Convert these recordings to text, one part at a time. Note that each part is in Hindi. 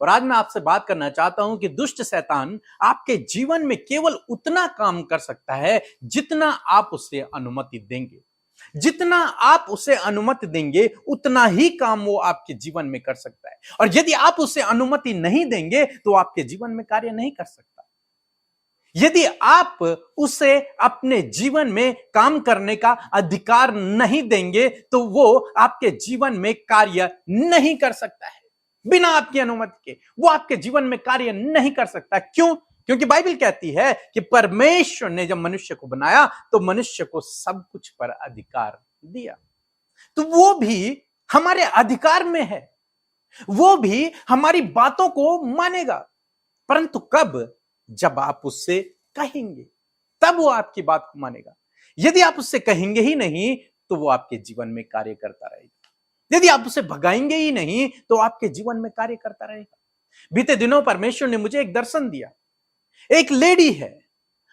और आज मैं आपसे बात करना चाहता हूं कि दुष्ट शैतान आपके जीवन में केवल उतना काम कर सकता है जितना आप उसे अनुमति देंगे। जितना आप उसे अनुमति देंगे उतना ही काम वो आपके जीवन में कर सकता है, और यदि आप उसे अनुमति नहीं देंगे तो आपके जीवन में कार्य नहीं कर सकता। यदि आप उसे अपने जीवन में काम करने का अधिकार नहीं देंगे तो वो आपके जीवन में कार्य नहीं कर सकता है। बिना आपकी अनुमति के वो आपके जीवन में कार्य नहीं कर सकता। क्यों? क्योंकि बाइबल कहती है कि परमेश्वर ने जब मनुष्य को बनाया तो मनुष्य को सब कुछ पर अधिकार दिया, तो वो भी हमारे अधिकार में है, वो भी हमारी बातों को मानेगा, परंतु कब? जब आप उससे कहेंगे तब वो आपकी बात को मानेगा। यदि आप उससे कहेंगे ही नहीं तो वो आपके जीवन में कार्य करता रहेगा। यदि आप उसे भगाएंगे ही नहीं तो आपके जीवन में कार्य करता रहेगा। बीते दिनों परमेश्वर ने मुझे एक दर्शन दिया। एक लेडी है,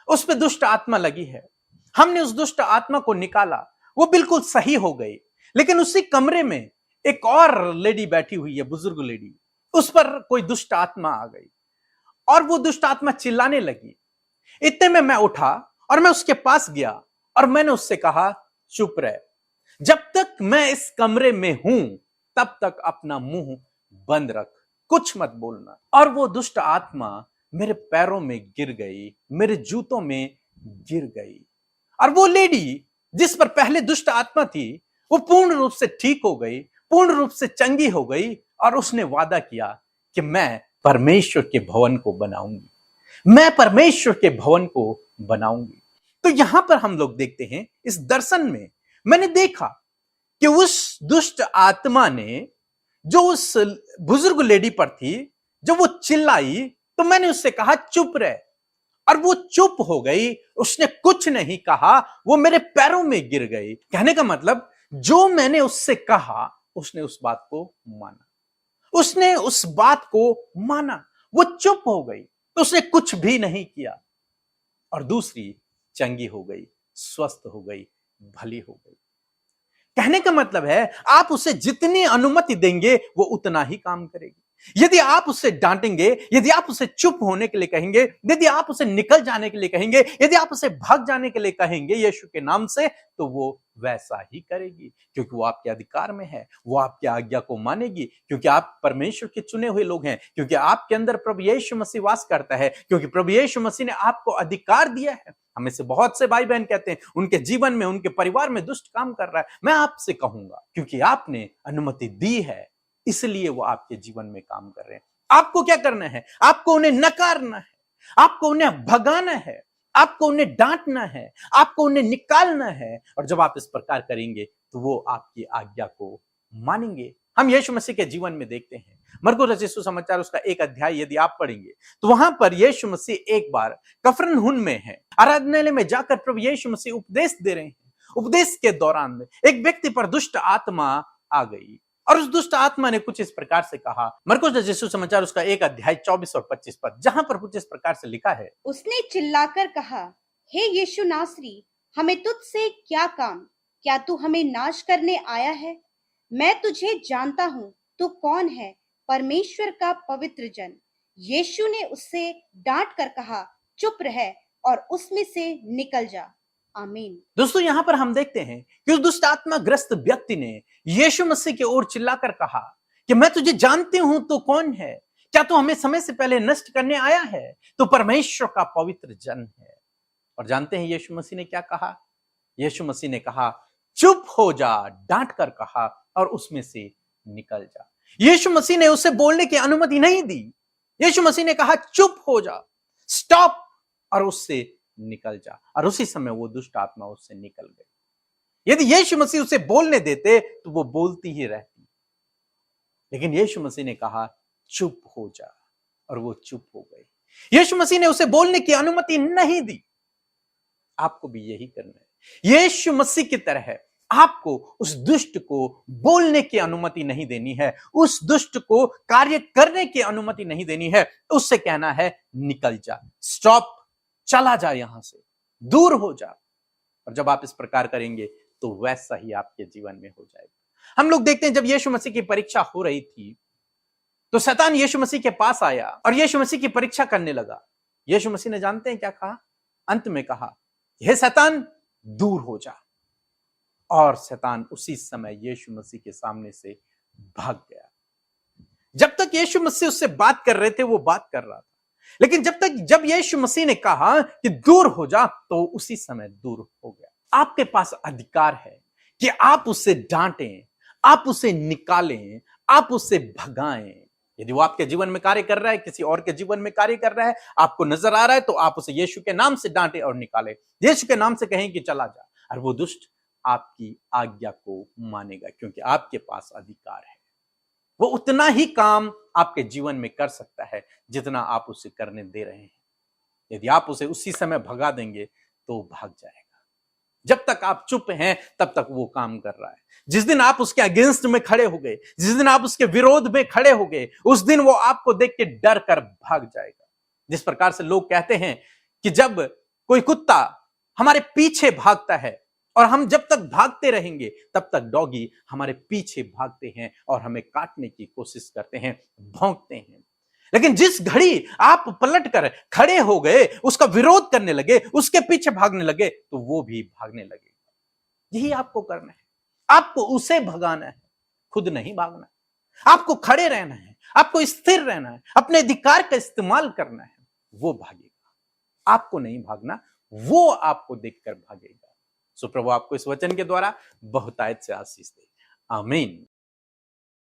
उस पर दुष्ट आत्मा लगी है। हमने उस दुष्ट आत्मा को निकाला, वो बिल्कुल सही हो गई, लेकिन उसी कमरे में एक और लेडी बैठी हुई है, बुजुर्ग लेडी। उस पर कोई दुष्ट आत्मा आ गई और वो दुष्ट आत्मा चिल्लाने लगी। इतने में मैं उठा और मैं उसके पास गया और मैंने उससे कहा, चुप रह, जब तक मैं इस कमरे में हूं तब तक अपना मुंह बंद रख, कुछ मत बोलना। और वो दुष्ट आत्मा मेरे पैरों में गिर गई, मेरे जूतों में गिर गई, और वो लेडी जिस पर पहले दुष्ट आत्मा थी वो पूर्ण रूप से ठीक हो गई, पूर्ण रूप से चंगी हो गई, और उसने वादा किया कि मैं परमेश्वर के भवन को बनाऊंगी, मैं परमेश्वर के भवन को बनाऊंगी। तो यहां पर हम लोग देखते हैं, इस दर्शन में मैंने देखा कि उस दुष्ट आत्मा ने जो उस बुजुर्ग लेडी पर थी, जो वो चिल्लाई, तो मैंने उससे कहा चुप रह, और वो चुप हो गई, उसने कुछ नहीं कहा, वो मेरे पैरों में गिर गई। कहने का मतलब जो मैंने उससे कहा उसने उस बात को माना, उसने उस बात को माना, वो चुप हो गई, तो उसने कुछ भी नहीं किया, और दूसरी चंगी हो गई, स्वस्थ हो गई, भली हो गई। कहने का मतलब है आप उसे जितनी अनुमति देंगे वो उतना ही काम करेगी। यदि आप उसे डांटेंगे, यदि आप उसे चुप होने के लिए कहेंगे, यदि आप उसे निकल जाने के लिए कहेंगे, यदि आप उसे भाग जाने के लिए कहेंगे यीशु के नाम से, तो वो वैसा ही करेगी, क्योंकि वो आपके अधिकार में है, वो आपकी आज्ञा को मानेगी, क्योंकि आप परमेश्वर के चुने हुए लोग हैं, क्योंकि आपके अंदर प्रभु यीशु मसीह वास करता है, क्योंकि प्रभु यीशु मसीह ने आपको अधिकार दिया है। हमें से बहुत से भाई बहन कहते हैं उनके जीवन में, उनके परिवार में दुष्ट काम कर रहा है। मैं आपसे कहूंगा, क्योंकि आपने अनुमति दी है इसलिए वो आपके जीवन में काम कर रहे हैं। आपको क्या करना है? आपको उन्हें नकारना है, आपको उन्हें भगाना है, आपको उन्हें डांटना है, आपको उन्हें निकालना है, और जब आप इस प्रकार करेंगे तो वो आपकी आज्ञा को मानेंगे। हम यीशु मसीह के जीवन में देखते हैं, मरकुस रचित सुसमाचार उसका 1 अध्याय यदि आप पढ़ेंगे तो वहां पर यीशु मसीह एक बार कफरनहूम में है, आराधनालय में जाकर प्रभु यीशु मसीह उपदेश दे रहे हैं। उपदेश के दौरान में एक व्यक्ति पर दुष्ट आत्मा आ गई, और उस दुष्ट आत्मा ने कुछ इस प्रकार से कहा, मरकुस रचित सुसमाचार उसका 1 अध्याय 24 और 25 पद, जहां पर कुछ इस प्रकार से लिखा है, उसने चिल्लाकर कहा, हे यीशु नासरी, हमें तुझसे क्या काम? क्या तू हमें नाश करने आया है? मैं तुझे जानता हूँ, तू कौन है, परमेश्वर का पवित्र जन। यीशु ने उससे डांट कर कहा, चुप रह और उसमें से निकल जा। आमीन। दोस्तों, यहां पर हम देखते हैं कि उस दुष्ट आत्मा ग्रस्त व्यक्ति ने यीशु मसीह की ओर चिल्लाकर कहा कि मैं तुझे जानती हूं, तू कौन है? क्या तू हमें समय से पहले नष्ट करने आया है? तो परमेश्वर का पवित्र जन है। और जानते हैं यीशु मसीह ने क्या कहा? यीशु मसीह ने कहा, चुप हो जा, डांट कर कहा, और उसमें से निकल जा। यीशु मसीह ने उसे बोलने की अनुमति नहीं दी। यीशु मसीह ने कहा, चुप हो जा, स्टॉप, और उससे निकल जा। और उसी समय वो दुष्ट आत्मा उससे निकल गई। यदि यीशु मसीह उसे बोलने देते तो वो बोलती ही रहती, लेकिन यीशु मसीह ने कहा, चुप हो जा, और वो चुप हो गई। यीशु मसीह ने उसे बोलने की अनुमति नहीं दी। आपको भी यही करना है। यीशु मसीह की तरह आपको उस दुष्ट को बोलने की अनुमति नहीं देनी है, उस दुष्ट को कार्य करने की अनुमति नहीं देनी है। उससे कहना है, निकल जा, स्टॉप, चला जा, यहां से दूर हो जा। और जब आप इस प्रकार करेंगे तो वैसा ही आपके जीवन में हो जाएगा। हम लोग देखते हैं जब यीशु मसीह की परीक्षा हो रही थी तो शैतान यीशु मसीह के पास आया और यीशु मसीह की परीक्षा करने लगा। यीशु मसीह ने जानते हैं क्या कहा? अंत में कहा, हे शैतान दूर हो जा। और शैतान उसी समय यीशु मसीह के सामने से भाग गया। जब तक यीशु मसीह उससे बात कर रहे थे वो बात कर रहा था, लेकिन जब यीशु मसीह ने कहा कि दूर हो जा, तो उसी समय दूर हो गया। आपके पास अधिकार है कि आप उसे डांटें, आप उसे निकालें, आप उसे भगाएं। यदि वो आपके जीवन में कार्य कर रहा है, किसी और के जीवन में कार्य कर रहा है, आपको नजर आ रहा है, तो आप उसे यीशु के नाम से डांटें और निकालें। यीशु के नाम से कहें कि चला जा, और वो दुष्ट आपकी आज्ञा को मानेगा, क्योंकि आपके पास अधिकार है। वो उतना ही काम आपके जीवन में कर सकता है जितना आप उसे करने दे रहे हैं। यदि आप उसे उसी समय भगा देंगे तो भाग जाएगा। जब तक आप चुप हैं तब तक वो काम कर रहा है। जिस दिन आप उसके अगेंस्ट में खड़े हो गए, जिस दिन आप उसके विरोध में खड़े हो गए, उस दिन वो आपको देख के डर कर भाग जाएगा। जिस प्रकार से लोग कहते हैं कि जब कोई कुत्ता हमारे पीछे भागता है और हम जब तक भागते रहेंगे तब तक डॉगी हमारे पीछे भागते हैं और हमें काटने की कोशिश करते हैं, भौंकते हैं। लेकिन जिस घड़ी आप पलटकर खड़े हो गए, उसका विरोध करने लगे, उसके पीछे भागने लगे, तो वो भी भागने लगे। यही आपको करना है। आपको उसे भगाना है, खुद नहीं भागना। आपको खड़े रहना है, आपको स्थिर रहना है, अपने अधिकार का इस्तेमाल करना है। वो भागेगा, आपको नहीं भागना, वो आपको देखकर भागेगा। सो प्रभु आपको इस वचन के द्वारा बहुतायत से आशीष दे। आमीन।